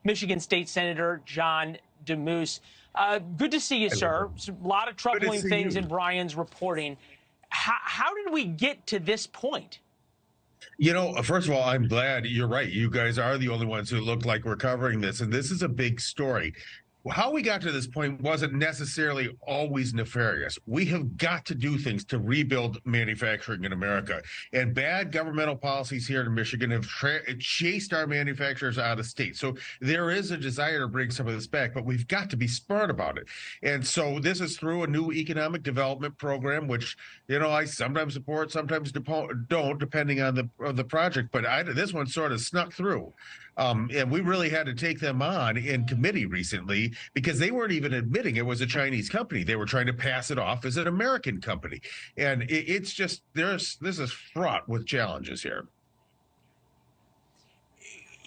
Michigan State Senator John Damoose. Good to see you, sir. A lot of troubling things in Brian's reporting. How did we get to this point? You know, first of all, I'm glad you're right. You guys are the only ones who look like we're covering this, and this is a big story. How we got to this point wasn't necessarily always nefarious. We have got to do things to rebuild manufacturing in America. And bad governmental policies here in Michigan have chased our manufacturers out of state. So there is a desire to bring some of this back, but we've got to be smart about it. And so this is through a new economic development program, which, you know, I sometimes support, sometimes don't, depending on the project. But this one sort of snuck through. And we really had to take them on in committee recently because they weren't even admitting it was a Chinese company. They were trying to pass it off as an American company. And it's just, this is fraught with challenges here.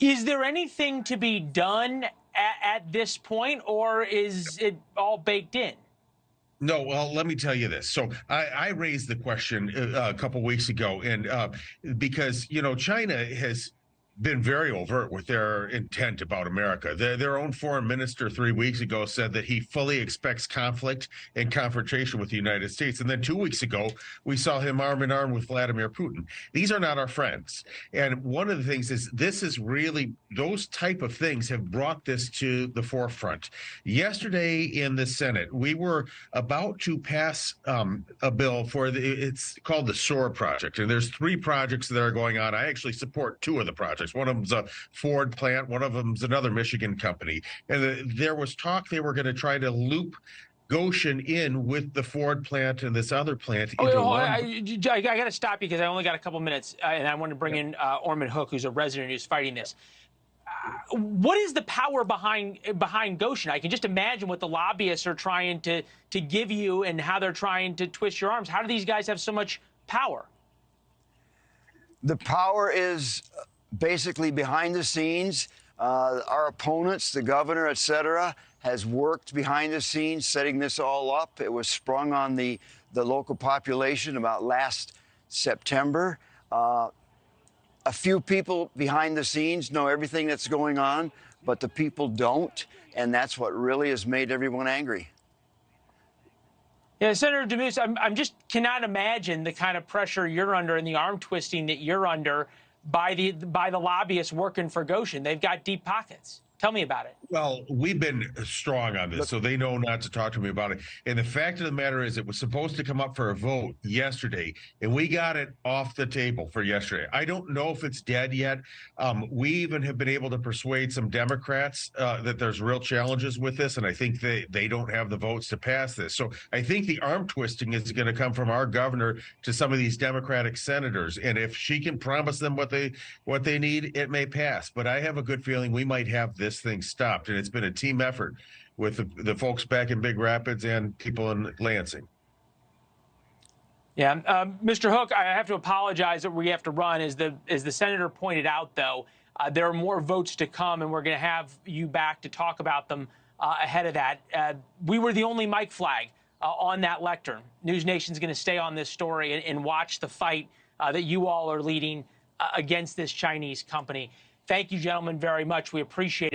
Is there anything to be done at this point, or is it all baked in? No, well, let me tell you this. So I raised the question a couple weeks ago, and because, you know, China has been very overt with their intent about America. Their own foreign minister 3 weeks ago said that he fully expects conflict and confrontation with the United States. And then 2 weeks ago, we saw him arm in arm with Vladimir Putin. These are not our friends. And one of the things is this is really, those type of things have brought this to the forefront. Yesterday in the Senate, we were about to pass a bill for it's called the SOAR project. And there's 3 projects that are going on. I actually support 2 of the projects. One of them's a Ford plant. One of them's another Michigan company. And there was talk they were going to try to loop Gotion in with the Ford plant and this other plant. I got to stop you because I only got a couple minutes, and I want to bring in Orman Hook, who's a resident who's fighting this. What is the power behind Gotion? I can just imagine what the lobbyists are trying to give you and how they're trying to twist your arms. How do these guys have so much power? The power is basically behind the scenes. Our opponents, the governor, et cetera, has worked behind the scenes setting this all up. It was sprung on the local population about last September. A few people behind the scenes know everything that's going on, but the people don't, and that's what really has made everyone angry. Yeah, Senator Damoose, I'm just cannot imagine the kind of pressure you're under and the arm twisting that you're under by the lobbyists working for Gotion. They've got deep pockets. Tell me about it. Well, we've been strong on this, so they know not to talk to me about it. And the fact of the matter is it was supposed to come up for a vote yesterday, and we got it off the table for yesterday. I don't know if it's dead yet. We even have been able to persuade some Democrats that there's real challenges with this, and I think they don't have the votes to pass this. So I think the arm twisting is going to come from our governor to some of these Democratic senators. And if she can promise them what they need, it may pass. But I have a good feeling we might have this thing stopped, and it's been a team effort with the folks back in Big Rapids and people in Lansing. Yeah, Mr. Hook, I have to apologize that we have to run. As the senator pointed out, though, there are more votes to come, and we're going to have you back to talk about them ahead of that. We were the only mic flag on that lectern. NewsNation's going to stay on this story and watch the fight that you all are leading against this Chinese company. Thank you, gentlemen, very much. We appreciate it.